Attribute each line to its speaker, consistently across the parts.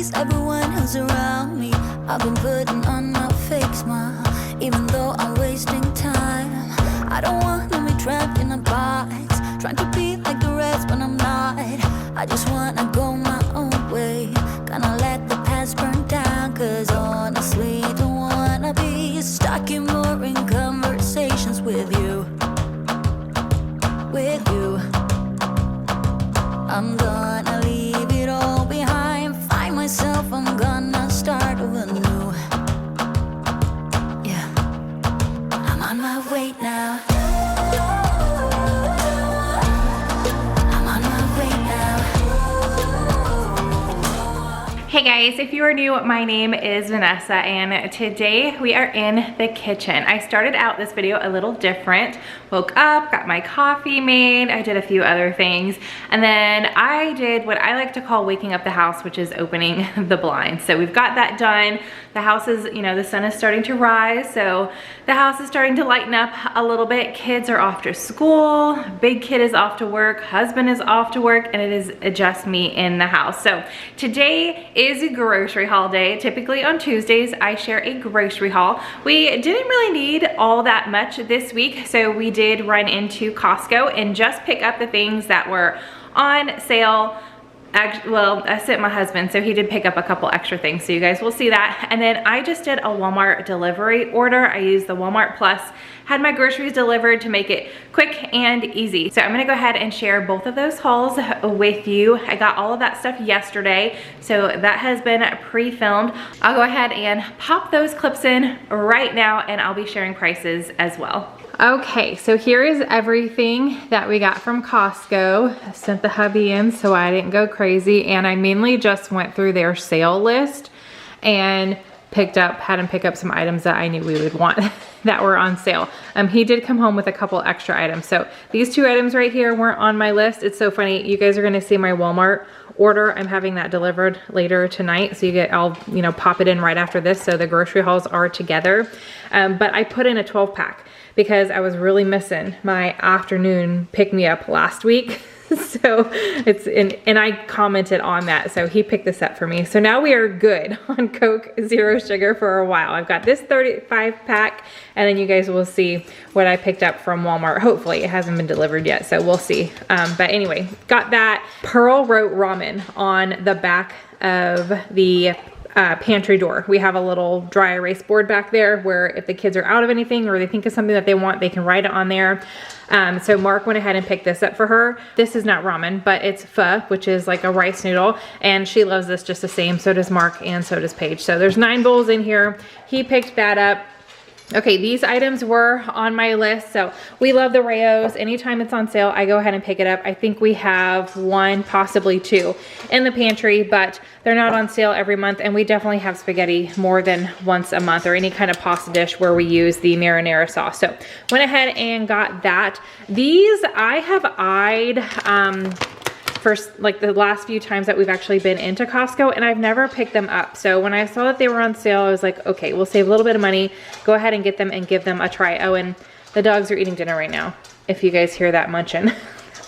Speaker 1: 'cause everyone who's around me, I've been putting on my fake smile, even though I'm wasting time. I don't wanna be trapped in a box, trying to be like the rest but I'm not. I just wanna go my own way, gonna let the past burn down, 'cause honestly don't wanna be stuck in boring conversations with you. With you, I'm gonna leave it all behind, find myself, I'm gonna start over new. Yeah, I'm on my way now.
Speaker 2: Hey guys, if you are new, my name is Vanessa and today we are in the kitchen. I started out this video a little different. Woke up, got my coffee made, I did a few other things, and then I did what I like to call waking up the house, which is opening the blinds. So we've got that done. The house is, you know, the sun is starting to rise, so the house is starting to lighten up a little bit. Kids are off to school, big kid is off to work, husband is off to work, and it is just me in the house. So today is a grocery haul day. Typically on Tuesdays, I share a grocery haul. We didn't really need all that much this week, so we did run into Costco and just pick up the things that were on sale. Well, I sent my husband, so he did pick up a couple extra things, so you guys will see that. And then I just did a Walmart delivery order. I used the Walmart Plus, had my groceries delivered to make it quick and easy. So I'm gonna go ahead and share both of those hauls with you. I got all of that stuff yesterday, so that has been pre-filmed. I'll go ahead and pop those clips in right now, and I'll be sharing prices as well. Okay, so here is everything that we got from Costco. I sent the hubby in so I didn't go crazy, and I mainly just went through their sale list and had him pick up some items that I knew we would want that were on sale. He did come home with a couple extra items. So these two items right here weren't on my list. It's so funny, you guys are gonna see my Walmart order. I'm having that delivered later tonight, so I'll pop it in right after this, so the grocery hauls are together. But I put in a 12-pack because I was really missing my afternoon pick-me-up last week. So and I commented on that, so he picked this up for me. So now we are good on Coke Zero Sugar for a while. I've got this 35-pack, and then you guys will see what I picked up from Walmart. Hopefully it hasn't been delivered yet, so we'll see. But anyway, got that. Pearl wrote ramen on the back of the pantry door. We have a little dry erase board back there where if the kids are out of anything or they think of something that they want, they can write it on there. So Mark went ahead and picked this up for her. This is not ramen, but it's pho, which is like a rice noodle, and she loves this just the same. So does Mark, and so does Paige. So there's 9 bowls in here. He picked that up. Okay, these items were on my list. So we love the Raos. Anytime it's on sale, I go ahead and pick it up. I think we have 1, possibly 2 in the pantry, but they're not on sale every month. And we definitely have spaghetti more than once a month, or any kind of pasta dish where we use the marinara sauce. So went ahead and got that. These I have eyed, for like the last few times that we've actually been into Costco, and I've never picked them up. So when I saw that they were on sale, I was like, okay, we'll save a little bit of money, go ahead and get them and give them a try. Oh, and the dogs are eating dinner right now. If you guys hear that munching,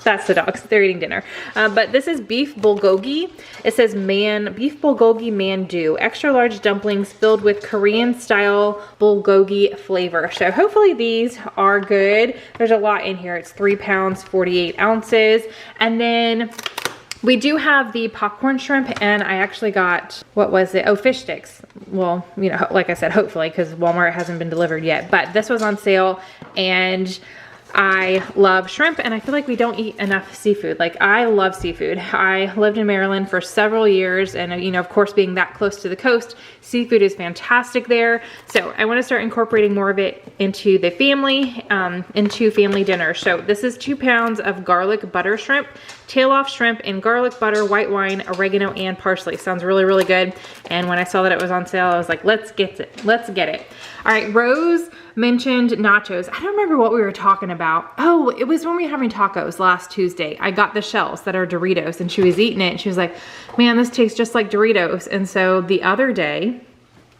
Speaker 2: that's the dogs, they're eating dinner. But this is beef bulgogi. It says beef bulgogi mandu, extra large dumplings filled with Korean style bulgogi flavor. So hopefully these are good. There's a lot in here. It's 3 pounds, 48 ounces. And then we do have the popcorn shrimp, and I actually got, what was it? Oh, fish sticks. Well, like I said, hopefully, because Walmart hasn't been delivered yet. But this was on sale, and I love shrimp, and I feel like we don't eat enough seafood. Like, I love seafood. I lived in Maryland for several years, and of course, being that close to the coast, seafood is fantastic there. So I want to start incorporating more of it into the family, into family dinners. So this is 2 pounds of garlic butter shrimp, tail off shrimp in garlic butter, white wine, oregano, and parsley. Sounds really, really good. And when I saw that it was on sale, I was like, let's get it. Let's get it. All right, Rose mentioned nachos. I don't remember what we were talking about. Oh, it was when we were having tacos last Tuesday. I got the shells that are Doritos, and she was eating it, and she was like, man, this tastes just like Doritos. And so the other day,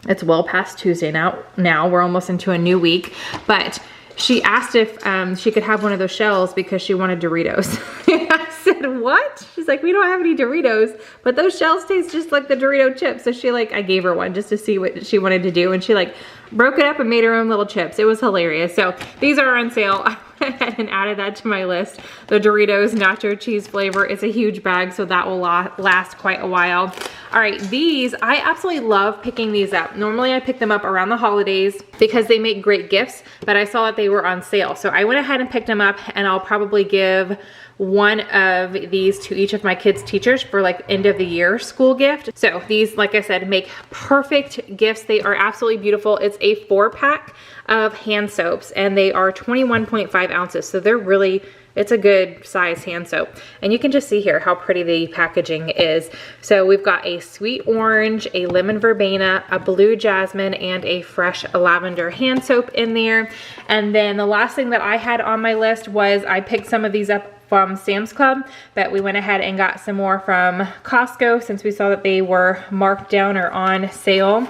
Speaker 2: it's well past Tuesday now we're almost into a new week, but she asked if she could have one of those shells because she wanted Doritos. I said, what? She's like, we don't have any Doritos, but those shells taste just like the Dorito chips. So she like, I gave her one just to see what she wanted to do. And she like broke it up and made her own little chips. It was hilarious. So these are on sale. I went ahead and added that to my list. The Doritos nacho cheese flavor is a huge bag, so that will last quite a while. All right, these, I absolutely love picking these up. Normally I pick them up around the holidays because they make great gifts, but I saw that they were on sale. So I went ahead and picked them up, and I'll probably give one of these to each of my kids' teachers for like end of the year school gift. So these, like I said, make perfect gifts. They are absolutely beautiful. It's a 4-pack of hand soaps, and they are 21.5 ounces. So they're really, it's a good size hand soap. And you can just see here how pretty the packaging is. So we've got a sweet orange, a lemon verbena, a blue jasmine, and a fresh lavender hand soap in there. And then the last thing that I had on my list was I picked some of these up from Sam's Club, but we went ahead and got some more from Costco since we saw that they were marked down or on sale,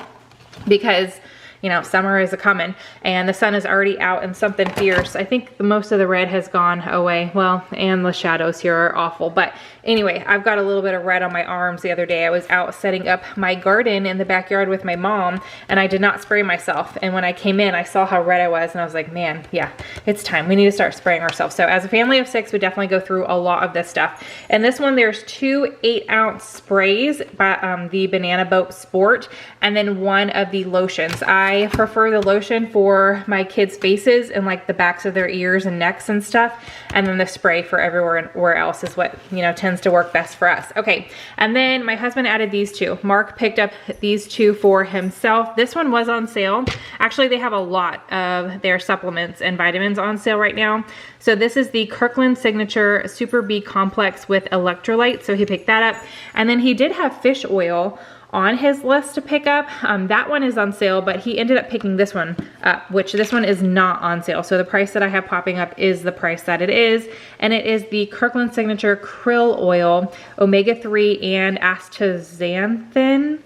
Speaker 2: because you know, summer is a-coming and the sun is already out and something fierce. I think most of the red has gone away. Well, and the shadows here are awful. But anyway, I've got a little bit of red on my arms the other day. I was out setting up my garden in the backyard with my mom, and I did not spray myself. And when I came in, I saw how red I was, and I was like, man, yeah, it's time. We need to start spraying ourselves. So as a family of 6, we definitely go through a lot of this stuff. And this one, there's 2 8-ounce sprays by the Banana Boat Sport, and then one of the lotions. I prefer the lotion for my kids' faces and like the backs of their ears and necks and stuff. And then the spray for everywhere else is what, you know, tends to work best for us. Okay, and then my husband added these 2. Mark picked up these 2 for himself. This one was on sale. Actually, they have a lot of their supplements and vitamins on sale right now. So this is the Kirkland Signature Super B Complex with electrolytes. So he picked that up. And then he did have fish oil on his list to pick up. That one is on sale, but he ended up picking this one up, which this one is not on sale. So the price that I have popping up is the price that it is. And it is the Kirkland Signature Krill Oil, Omega-3 and astaxanthin.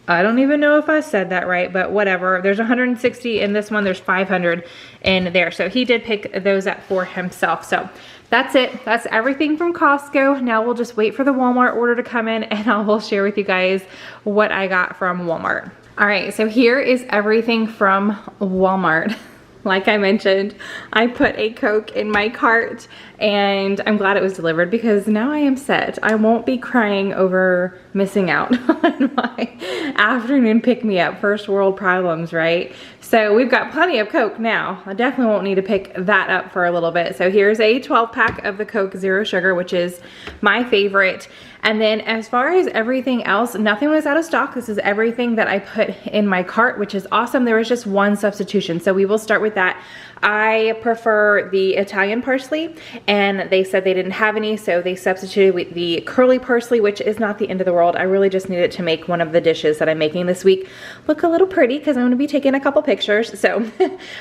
Speaker 2: I don't even know if I said that right, but whatever. There's 160 in this one. There's 500 in there. So he did pick those up for himself. So that's it. That's everything from Costco. Now we'll just wait for the Walmart order to come in, and I will share with you guys what I got from Walmart. All right, so here is everything from Walmart. Like I mentioned, I put a Coke in my cart, and I'm glad it was delivered because now I am set. I won't be crying over missing out on my afternoon pick-me-up. First world problems, right? So we've got plenty of Coke now. I definitely won't need to pick that up for a little bit. So here's a 12-pack of the Coke Zero Sugar, which is my favorite. And then as far as everything else, nothing was out of stock. This is everything that I put in my cart, which is awesome. There was just one substitution. So we will start with that. I prefer the Italian parsley, and they said they didn't have any, so they substituted with the curly parsley, which is not the end of the world. I really just needed to make one of the dishes that I'm making this week look a little pretty because I'm going to be taking a couple pictures. So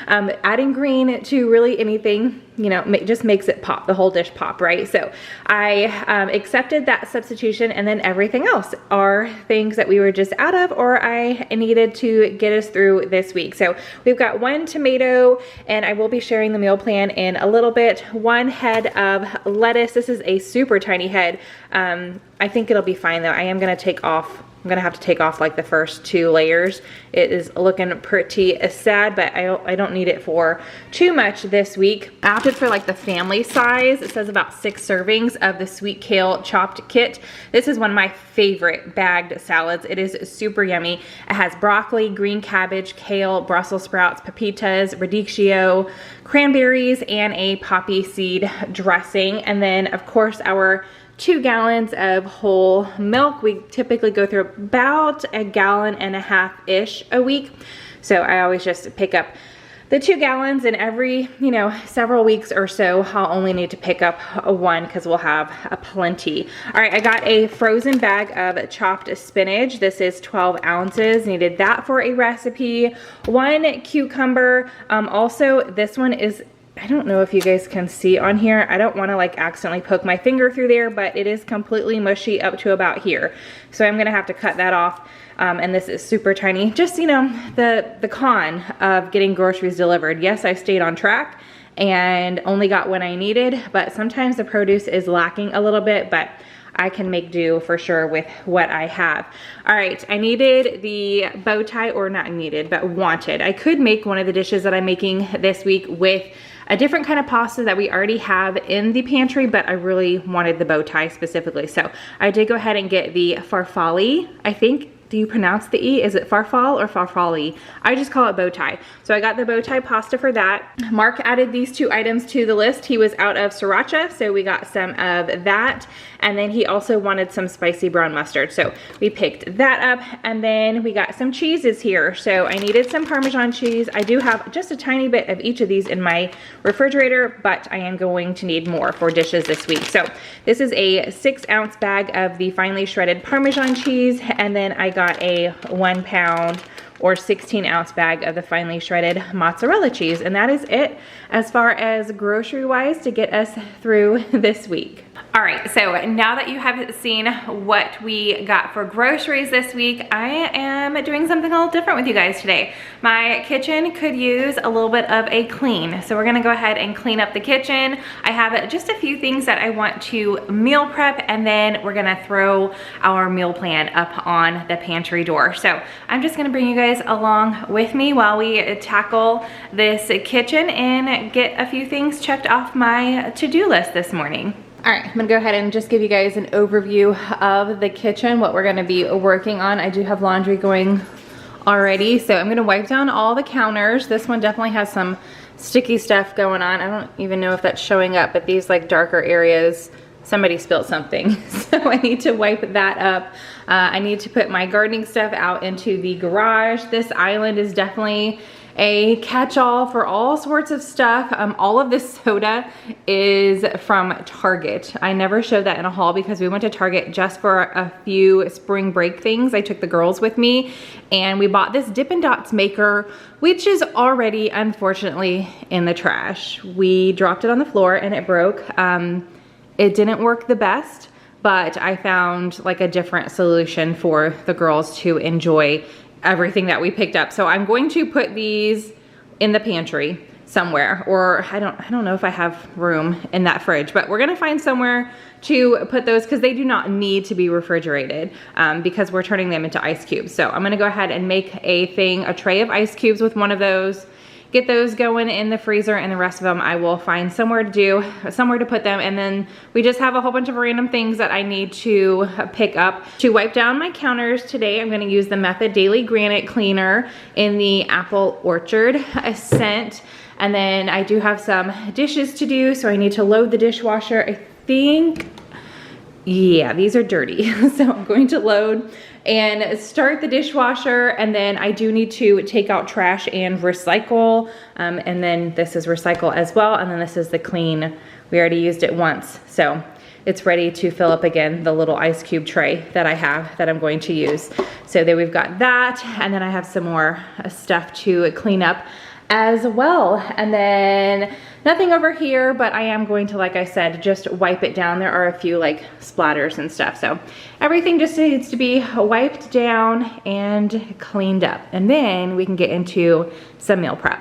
Speaker 2: adding green to really anything, you know, just makes it pop, the whole dish pop, right? So I accepted that substitution, and then everything else are things that we were just out of or I needed to get us through this week. So we've got 1 tomato, and I will be sharing the meal plan in a little bit. 1 head of lettuce. This is a super tiny head. I think it'll be fine though. I am gonna take off, I'm gonna have to take off like the first 2 layers. It is looking pretty sad, but I don't need it for too much this week. I opted for like the family size. It says about 6 servings of the sweet kale chopped kit. This is one of my favorite bagged salads. It is super yummy. It has broccoli, green cabbage, kale, Brussels sprouts, pepitas, radicchio, cranberries, and a poppy seed dressing. And then of course our 2 gallons of whole milk. We typically go through about 1.5 gallons-ish a week. So I always just pick up the 2 gallons, and every, you know, several weeks or so, I'll only need to pick up 1 because we'll have plenty. All right, I got a frozen bag of chopped spinach. This is 12 ounces. Needed that for a recipe. 1 cucumber. Also, this one is I don't know if you guys can see on here. I don't want to like accidentally poke my finger through there, but it is completely mushy up to about here. So I'm gonna have to cut that off. And this is super tiny. Just, you know, the con of getting groceries delivered. Yes, I stayed on track and only got what I needed, but sometimes the produce is lacking a little bit, but I can make do for sure with what I have. All right, I needed the bow tie, or not needed, but wanted. I could make one of the dishes that I'm making this week with a different kind of pasta that we already have in the pantry, but I really wanted the bow tie specifically. So I did go ahead and get the farfalle, I think. Do you pronounce the E? Is it farfalle or farfalle? I just call it bow tie. So I got the bow tie pasta for that. Mark added these 2 items to the list. He was out of sriracha, so we got some of that. And then he also wanted some spicy brown mustard. So we picked that up. And then we got some cheeses here. So I needed some Parmesan cheese. I do have just a tiny bit of each of these in my refrigerator, but I am going to need more for dishes this week. So this is a 6-ounce bag of the finely shredded Parmesan cheese. And then I got a 1 pound or 16-ounce bag of the finely shredded mozzarella cheese. And that is it as far as grocery wise to get us through this week. All right, so now that you have seen what we got for groceries this week, I am doing something a little different with you guys today. My kitchen could use a little bit of a clean. So we're gonna go ahead and clean up the kitchen. I have just a few things that I want to meal prep, and then we're gonna throw our meal plan up on the pantry door. So I'm just gonna bring you guys along with me while we tackle this kitchen and get a few things checked off my to-do list this morning. All right, I'm gonna go ahead and just give you guys an overview of the kitchen, what we're gonna be working on. I do have laundry going already, so I'm gonna wipe down all the counters. This one definitely has some sticky stuff going on. I don't even know if that's showing up, but these like darker areas, somebody spilled something. So I need to wipe that up. I need to put my gardening stuff out into the garage. This island is definitely a catch-all for all sorts of stuff. All of this soda is from Target. I never showed that in a haul because we went to Target just for a few spring break things. I took the girls with me and we bought this Dippin' Dots maker, which is already unfortunately in the trash. We dropped it on the floor and it broke. It didn't work the best, but I found like a different solution for the girls to enjoy everything that we picked up. So I'm going to put these in the pantry somewhere, or I don't know if I have room in that fridge, but we're gonna find somewhere to put those because they do not need to be refrigerated because we're turning them into ice cubes. So I'm gonna go ahead and make a tray of ice cubes with one of those, get those going in the freezer, and the rest of them I will find somewhere to put them. And then we just have a whole bunch of random things that I need to pick up. To wipe down my counters today, I'm gonna use the Method Daily Granite Cleaner in the Apple Orchard scent. And then I do have some dishes to do, so I need to load the dishwasher. I think, yeah, these are dirty. So I'm going to load and start the dishwasher, and then I do need to take out trash and recycle, and then this is recycle as well, and then this is the clean. We already used it once, so it's ready to fill up again the little ice cube tray that I have that I'm going to use. So there we've got that, and then I have some more stuff to clean up as well. And then nothing over here, but I am going to, like I said, just wipe it down. There are a few like splatters and stuff. So everything just needs to be wiped down and cleaned up. And then we can get into some meal prep.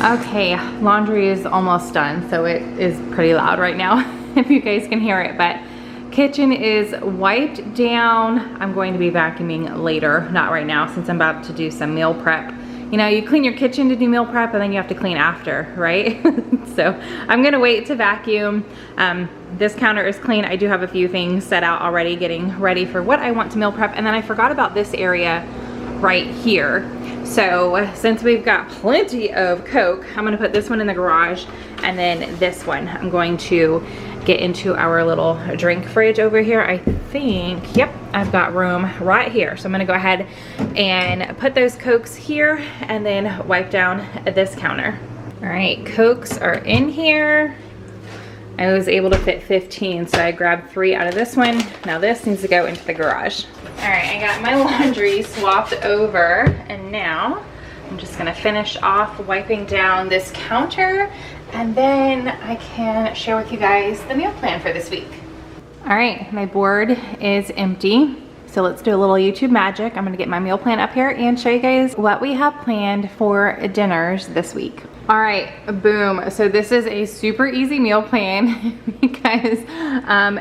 Speaker 2: Okay, laundry is almost done, so it is pretty loud right now if you guys can hear it, but kitchen is wiped down. I'm going to be vacuuming later, not right now, since I'm about to do some meal prep. You know, you clean your kitchen to do meal prep and then you have to clean after, right? So I'm gonna wait to vacuum. This counter is clean. I do have a few things set out already, getting ready for what I want to meal prep. And then I forgot about this area right here. So since we've got plenty of Coke, I'm gonna put this one in the garage, and then this one I'm going to get into our little drink fridge over here. I think, yep, I've got room right here. So I'm gonna go ahead and put those Cokes here and then wipe down this counter. All right, Cokes are in here. I was able to fit 15, so I grabbed 3 out of this one. Now this needs to go into the garage. All right, I got my laundry swapped over, and now I'm just gonna finish off wiping down this counter, and then I can share with you guys the meal plan for this week. All right, my board is empty. So let's do a little YouTube magic. I'm gonna get my meal plan up here and show you guys what we have planned for dinners this week. All right, boom. So this is a super easy meal plan because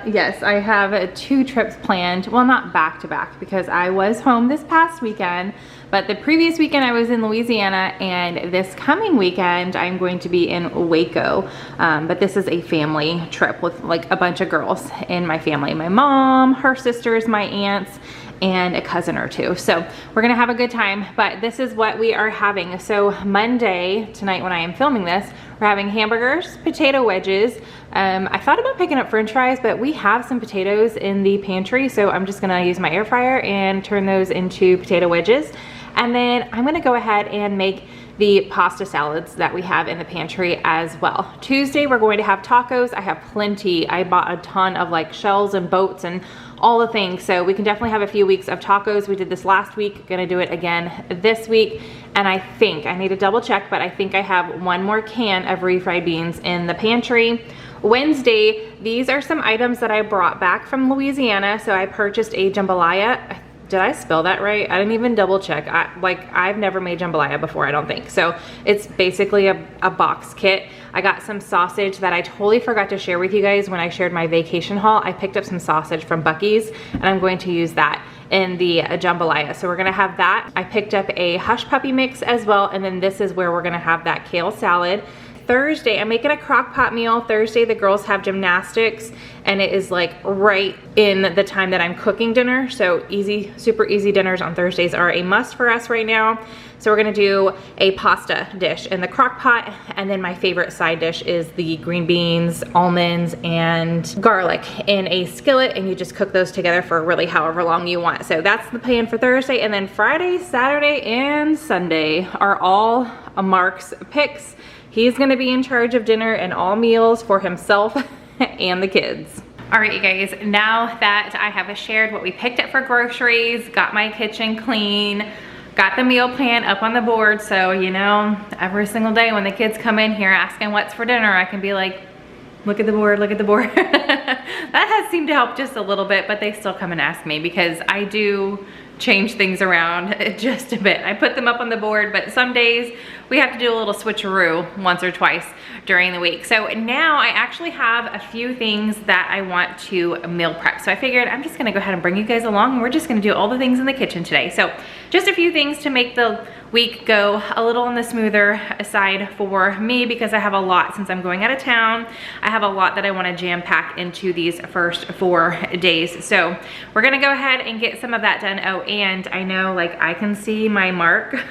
Speaker 2: yes, I have 2 trips planned. Well, not back to back because I was home this past weekend, but the previous weekend I was in Louisiana, and this coming weekend I'm going to be in Waco. But this is a family trip with like a bunch of girls in my family. My mom, her sisters, my aunts, and a cousin or 2. So we're gonna have a good time, but this is what we are having. So Monday, tonight when I am filming this, we're having hamburgers, potato wedges. I thought about picking up french fries, but we have some potatoes in the pantry, so I'm just gonna use my air fryer and turn those into potato wedges. And then I'm gonna go ahead and make the pasta salads that we have in the pantry as well. Tuesday, we're going to have tacos. I have plenty. I bought a ton of like shells and boats and all the things. So we can definitely have a few weeks of tacos. We did this last week, gonna do it again this week. And I think, I need to double check, but I think I have 1 more can of refried beans in the pantry. Wednesday, these are some items that I brought back from Louisiana. So I purchased a jambalaya. Did I spell that right? I didn't even double check. I've never made jambalaya before, I don't think. So it's basically a box kit. I got some sausage that I totally forgot to share with you guys when I shared my vacation haul. I picked up some sausage from Buc-ee's, and I'm going to use that in the jambalaya. So we're gonna have that. I picked up a hush puppy mix as well, and then this is where we're gonna have that kale salad. Thursday, I'm making a crock pot meal. Thursday, the girls have gymnastics, and it is like right in the time that I'm cooking dinner. So easy, super easy dinners on Thursdays are a must for us right now. So we're gonna do a pasta dish in the crock pot, and then my favorite side dish is the green beans, almonds, and garlic in a skillet, and you just cook those together for really however long you want. So that's the plan for Thursday, and then Friday, Saturday, and Sunday are all Mark's picks. He's gonna be in charge of dinner and all meals for himself and the kids. All right, you guys, now that I have shared what we picked up for groceries, got my kitchen clean, got the meal plan up on the board, so you know, every single day when the kids come in here asking what's for dinner, I can be like, look at the board, look at the board. That has seemed to help just a little bit, but they still come and ask me because I do change things around just a bit. I put them up on the board, but some days we have to do a little switcheroo once or twice during the week. So now I actually have a few things that I want to meal prep. So I figured I'm just gonna go ahead and bring you guys along, and we're just gonna do all the things in the kitchen today. So just a few things to make the week go a little on the smoother side for me, because I have a lot since I'm going out of town. I have a lot that I want to jam pack into these first 4 days. So we're gonna go ahead and get some of that done. Oh, and I know like I can see my mark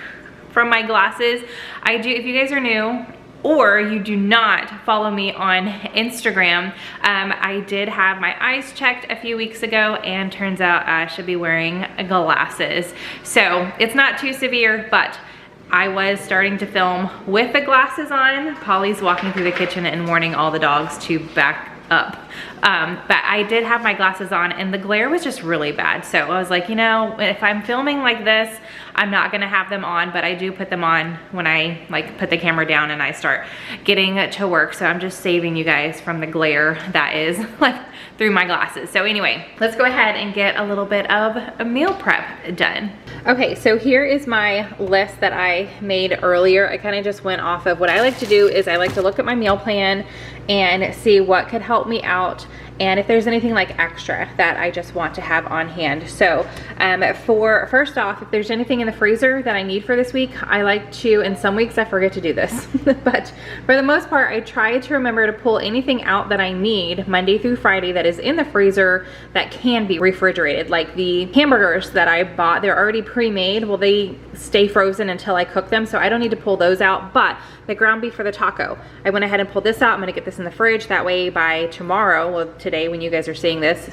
Speaker 2: from my glasses. I do, if you guys are new or you do not follow me on Instagram, I did have my eyes checked a few weeks ago, and turns out I should be wearing glasses. So it's not too severe, but I was starting to film with the glasses on. Polly's walking through the kitchen and warning all the dogs to back up. But I did have my glasses on and the glare was just really bad. So I was like, you know, if I'm filming like this, I'm not gonna have them on, but I do put them on when I like put the camera down and I start getting to work. So I'm just saving you guys from the glare that is like through my glasses. So anyway, let's go ahead and get a little bit of a meal prep done. Okay, so here is my list that I made earlier. I kind of just went off of what I like to do is I like to look at my meal plan and see what could help me out and if there's anything like extra that I just want to have on hand. So for first off, if there's anything in the freezer that I need for this week, I like to, in some weeks I forget to do this, but for the most part, I try to remember to pull anything out that I need Monday through Friday that is in the freezer that can be refrigerated. Like the hamburgers that I bought, they're already pre-made. Well, they stay frozen until I cook them, so I don't need to pull those out, but the ground beef for the taco, I went ahead and pulled this out. I'm gonna get this in the fridge. That way by tomorrow, well today when you guys are seeing this,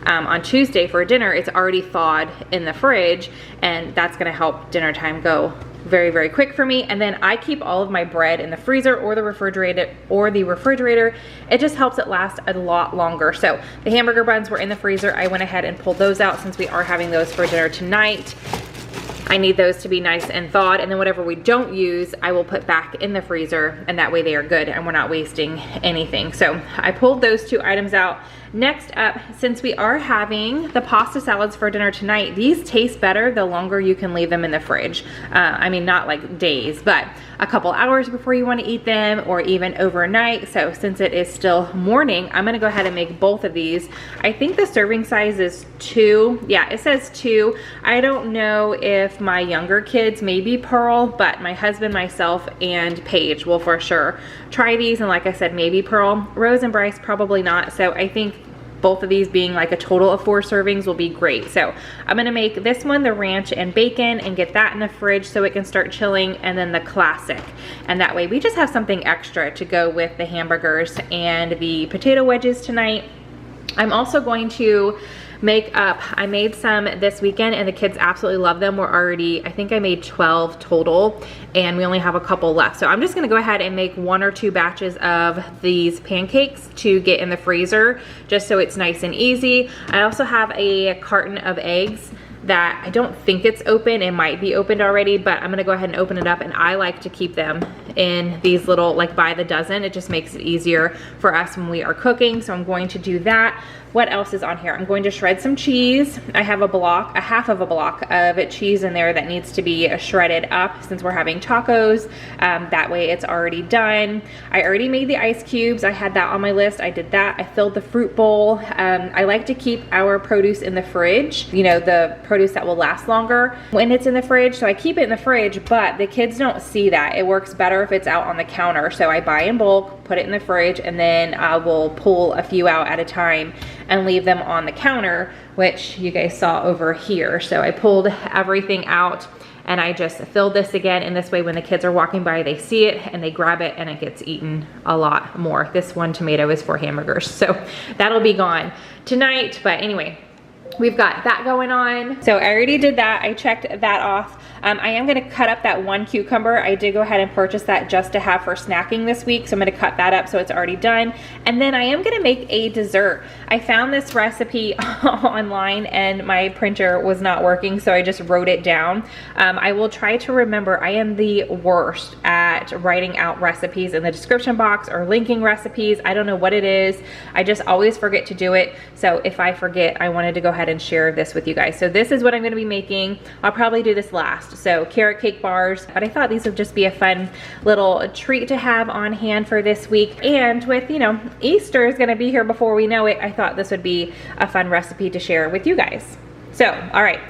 Speaker 2: on Tuesday for dinner, it's already thawed in the fridge, and that's gonna help dinner time go very, very quick for me. And then I keep all of my bread in the freezer or the refrigerator. It just helps it last a lot longer. So the hamburger buns were in the freezer. I went ahead and pulled those out since we are having those for dinner tonight. I need those to be nice and thawed, and then whatever we don't use, I will put back in the freezer, and that way they are good and we're not wasting anything. So I pulled those two items out. Next up, since we are having the pasta salads for dinner tonight, these taste better the longer you can leave them in the fridge. I mean, not like days, but a couple hours before you want to eat them, or even overnight. So since it is still morning, I'm gonna go ahead and make both of these. I think the serving size is 2. Yeah, it says 2. I don't know if my younger kids, maybe Pearl, but my husband, myself, and Paige will for sure try these. And like I said, maybe Pearl. Rose and Bryce, probably not. So I think both of these being like a total of 4 servings will be great. So I'm gonna make this one the ranch and bacon and get that in the fridge so it can start chilling, and then the classic. And that way we just have something extra to go with the hamburgers and the potato wedges tonight. I'm also going to make up, I made some this weekend and the kids absolutely love them. We're already, I think I made 12 total and we only have a couple left. So I'm just gonna go ahead and make 1 or 2 batches of these pancakes to get in the freezer just so it's nice and easy. I also have a carton of eggs that I don't think it's open. It might be opened already, but I'm gonna go ahead and open it up, and I like to keep them in these little, like by the dozen. It just makes it easier for us when we are cooking. So I'm going to do that. What else is on here? I'm going to shred some cheese. I have a half of a block of cheese in there that needs to be shredded up since we're having tacos. That way it's already done. I already made the ice cubes. I had that on my list. I did that. I filled the fruit bowl. I like to keep our produce in the fridge, you know, the produce that will last longer when it's in the fridge. So I keep it in the fridge, but the kids don't see that. It works better if it's out on the counter. So I buy in bulk, put it in the fridge, and then I will pull a few out at a time and leave them on the counter, which you guys saw over here. So I pulled everything out and I just filled this again, and this way when the kids are walking by, they see it and they grab it and it gets eaten a lot more. This one tomato is for hamburgers, so that'll be gone tonight. But anyway, we've got that going on. So I already did that. I checked that off. I am gonna cut up that 1 cucumber. I did go ahead and purchase that just to have for snacking this week. So I'm gonna cut that up so it's already done. And then I am gonna make a dessert. I found this recipe online and my printer was not working, so I just wrote it down. I will try to remember. I am the worst at writing out recipes in the description box or linking recipes. I don't know what it is. I just always forget to do it. So if I forget, I wanted to go ahead and share this with you guys. So this is what I'm gonna be making. I'll probably do this last. So carrot cake bars, but I thought these would just be a fun little treat to have on hand for this week. And with, you know, Easter is gonna be here before we know it, I thought this would be a fun recipe to share with you guys. So, all right,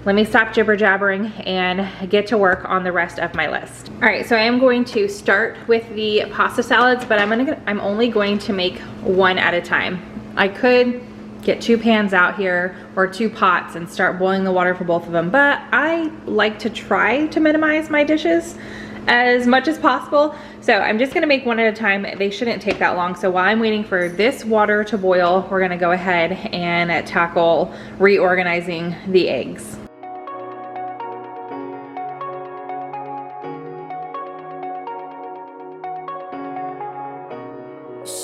Speaker 2: let me stop jibber jabbering and get to work on the rest of my list. All right, so I am going to start with the pasta salads, but I'm only going to make 1 at a time. I could get 2 pans out here or 2 pots and start boiling the water for both of them, but I like to try to minimize my dishes as much as possible. So I'm just gonna make 1 at a time. They shouldn't take that long. So while I'm waiting for this water to boil, we're gonna go ahead and tackle reorganizing the eggs.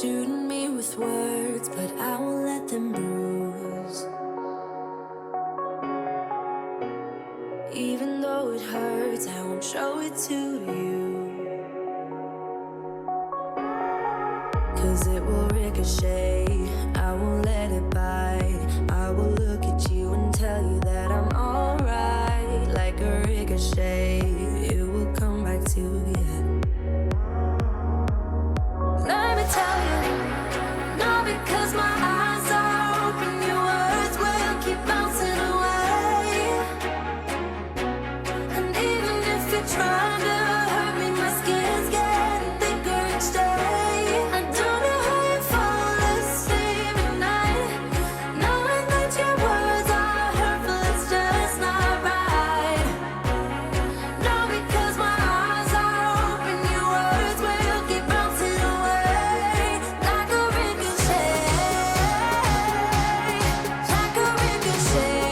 Speaker 1: Shooting me with words, it hurts, I won't show it to you. 'Cause it will ricochet, I won't let it bite. I will look at you and tell you that I'm alright. Like a ricochet, it will come back to you. Let me tell you, not because my eyes are open, your words will keep bouncing away. And even if you're trying to hurt me, my skin's getting thicker each day. I don't know how you fall asleep at night, knowing that your words are hurtful, it's just not right. No, because my eyes are open, your words will keep bouncing away. Like a ricochet, like a ricochet,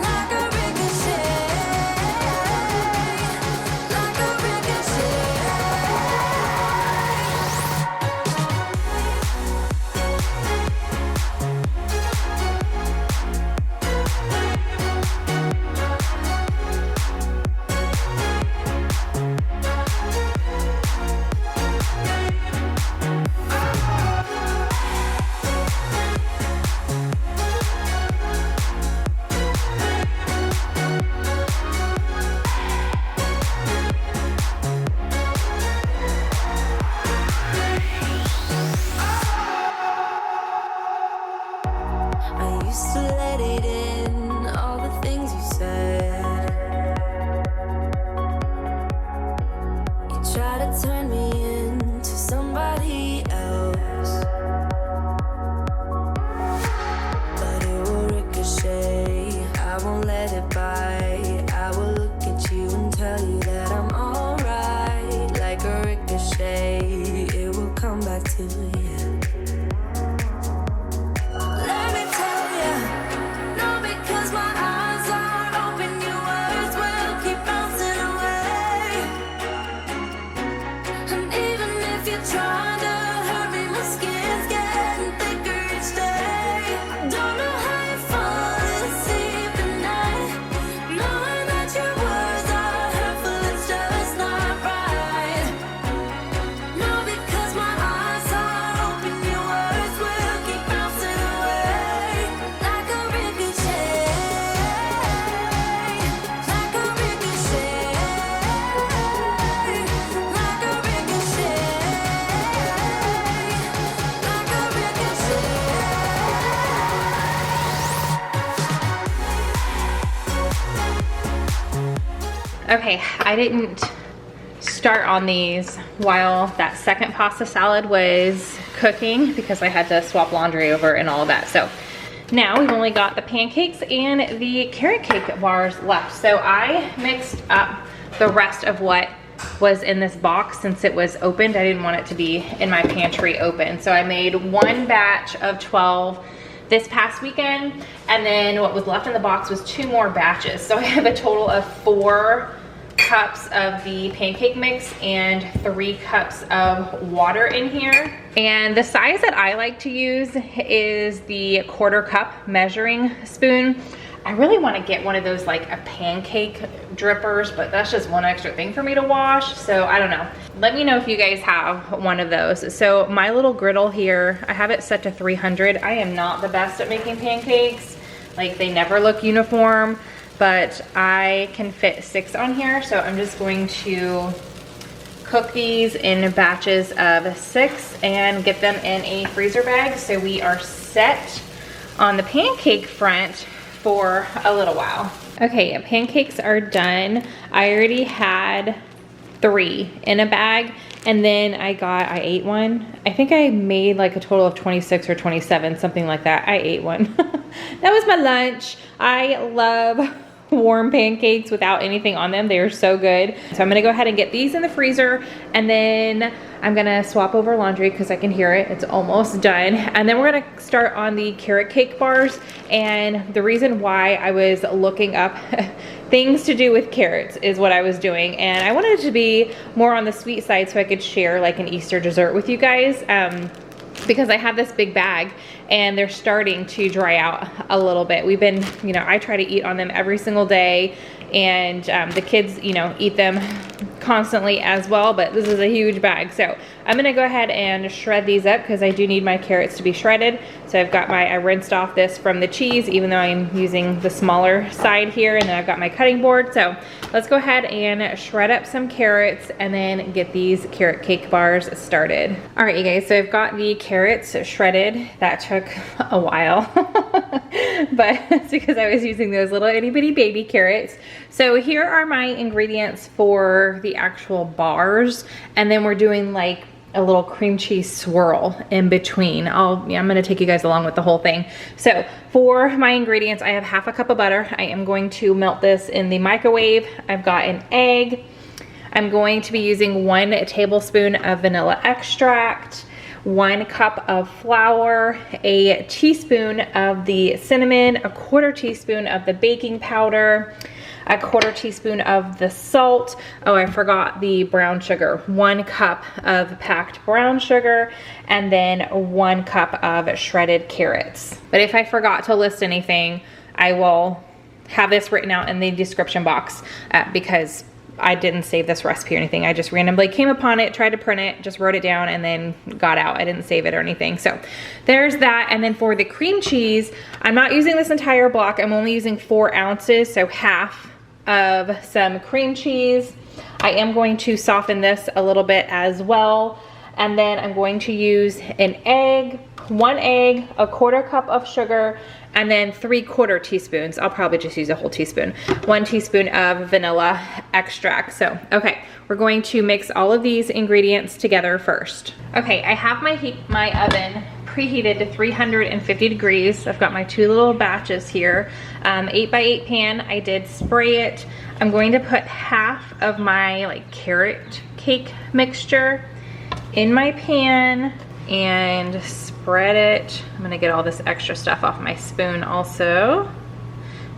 Speaker 1: like a ricochet, like a ricochet. I used to let it in, all the things you said. You try to turn me into somebody else, but it will ricochet, I won't let it bite. I will look at you and tell you that I'm alright. Like a ricochet, it will come back to you. Let me tell you, no, because my eyes are open, your words will keep bouncing away. And even if you're trying to hurt me, my skin's getting thicker each day. I don't know how you fall asleep at night, knowing that your words are hurtful, it's just not right. No, because my eyes are open, your words will keep bouncing away. Like a ricochet, like a ricochet, like a ricochet, like a ricochet.
Speaker 2: Okay, I didn't start on these while that second pasta salad was cooking because I had to swap laundry over and all of that. So now we've only got the pancakes and the carrot cake bars left. So I mixed up the rest of what was in this box since it was opened. I didn't want it to be in my pantry open. So I made one batch of 12 this past weekend, and then what was left in the box was 2 more batches. So I have a total of 4 cups of the pancake mix and 3 cups of water in here. And the size that I like to use is the 1/4 cup measuring spoon. I really want to get one of those like a pancake drippers, but that's just one extra thing for me to wash. So I don't know. Let me know if you guys have one of those. So my little griddle here, I have it set to 300. I am not the best at making pancakes. Like, they never look uniform, but I can fit 6 on here. So I'm just going to cook these in batches of 6 and get them in a freezer bag. So we are set on the pancake front for a little while. Okay, pancakes are done. I already had 3 in a bag, and then I ate one. I think I made like a total of 26 or 27, something like that. I ate one. That was my lunch. I love warm pancakes without anything on them. They are so good. So I'm gonna go ahead and get these in the freezer, and then I'm gonna swap over laundry because I can hear it. It's almost done. And then we're gonna start on the carrot cake bars. And the reason why I was looking up things to do with carrots is what I was doing. And I wanted it to be more on the sweet side so I could share like an Easter dessert with you guys. because I have this big bag and they're starting to dry out a little bit. We've been, you know, I try to eat on them every single day, and the kids, you know, eat them constantly as well, but this is a huge bag. So I'm gonna go ahead and shred these up because I do need my carrots to be shredded. So I've got I rinsed off this from the cheese, even though I'm using the smaller side here, and then I've got my cutting board. So let's go ahead and shred up some carrots and then get these carrot cake bars started. All right, you guys, so I've got the carrots shredded. That took a while, but it's because I was using those little itty bitty baby carrots. So here are my ingredients for the actual bars, and then we're doing like a little cream cheese swirl in between. I'm gonna take you guys along with the whole thing. So for my ingredients, I have half a cup of butter. I am going to melt this in the microwave. I've got an egg. I'm going to be using 1 tablespoon of vanilla extract, 1 cup of flour, a teaspoon of the cinnamon, a 1/4 teaspoon of the baking powder, a 1/4 teaspoon of the salt. Oh, I forgot the brown sugar. 1 cup of packed brown sugar, and then 1 cup of shredded carrots. But if I forgot to list anything, I will have this written out in the description box because I didn't save this recipe or anything. I just randomly came upon it, tried to print it, just wrote it down, and then got out. I didn't save it or anything. So there's that. And then for the cream cheese, I'm not using this entire block. I'm only using 4 ounces, so half of some cream cheese. I am going to soften this a little bit as well. And then I'm going to use an egg, 1 egg, a 1/4 cup of sugar, and then 3/4 teaspoons. I'll probably just use a whole teaspoon. 1 teaspoon of vanilla extract. So, okay, we're going to mix all of these ingredients together first. Okay, I have my oven preheated to 350 degrees. I've got my 2 little batches here. 8x8 pan, I did spray it. I'm going to put half of my like carrot cake mixture in my pan and spread it. I'm gonna get all this extra stuff off my spoon also.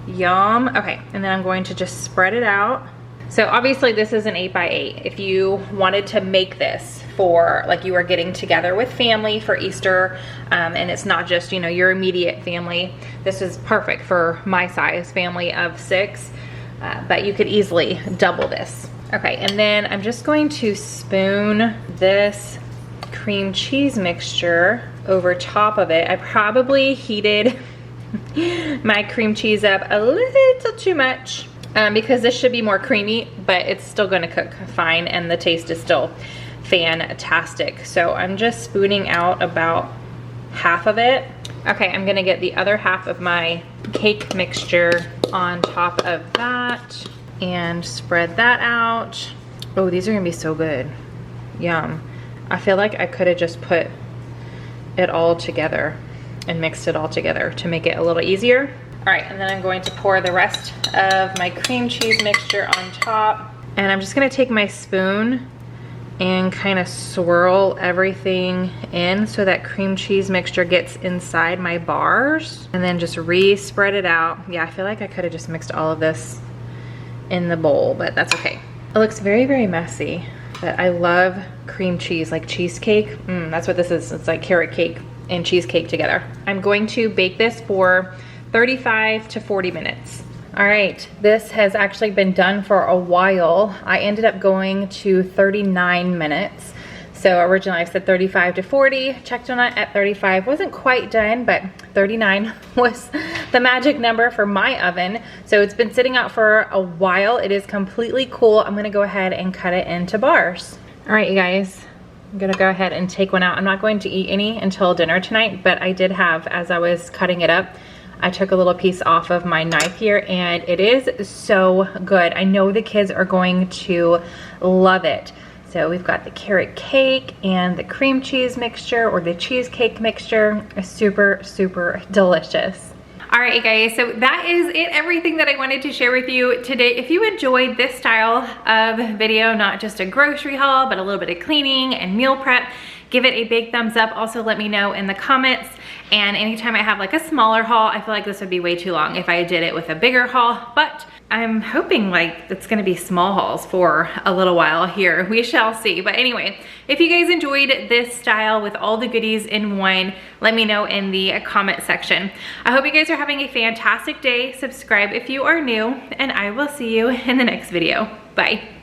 Speaker 2: Yum. Okay, and then I'm going to just spread it out. So obviously this is an 8x8. If you wanted to make this for like you were getting together with family for Easter, and it's not just, you know, your immediate family, this is perfect for my size family of 6, but you could easily double this. Okay, and then I'm just going to spoon this cream cheese mixture over top of it. I probably heated my cream cheese up a little too much because this should be more creamy, but it's still gonna cook fine and the taste is still fantastic. So I'm just spooning out about half of it. Okay, I'm gonna get the other half of my cake mixture on top of that and spread that out. Oh, these are gonna be so good. Yum. I feel like I could have just put it all together and mixed it all together to make it a little easier. All right, and then I'm going to pour the rest of my cream cheese mixture on top. And I'm just gonna take my spoon and kind of swirl everything in so that cream cheese mixture gets inside my bars, and then just re-spread it out. Yeah, I feel like I could have just mixed all of this in the bowl, but that's okay. It looks very, very messy, but I love cream cheese, like cheesecake. That's what this is. It's like carrot cake and cheesecake together. I'm going to bake this for 35 to 40 minutes. All right, this has actually been done for a while. I ended up going to 39 minutes. So originally I said 35 to 40, checked on it at 35. Wasn't quite done, but 39 was the magic number for my oven. So it's been sitting out for a while. It is completely cool. I'm gonna go ahead and cut it into bars. All right, you guys, I'm gonna go ahead and take one out. I'm not going to eat any until dinner tonight, but I did have, as I was cutting it up, I took a little piece off of my knife here, and it is so good. I know the kids are going to love it. So we've got the carrot cake and the cream cheese mixture, or the cheesecake mixture. Super, super delicious. All right, you guys, so that is it, everything that I wanted to share with you today. If you enjoyed this style of video, not just a grocery haul, but a little bit of cleaning and meal prep, give it a big thumbs up. Also, let me know in the comments. And anytime I have like a smaller haul, I feel like this would be way too long if I did it with a bigger haul, but I'm hoping like it's gonna be small hauls for a little while here. We shall see. But anyway, if you guys enjoyed this style with all the goodies in one, let me know in the comment section. I hope you guys are having a fantastic day. Subscribe if you are new, and I will see you in the next video. Bye.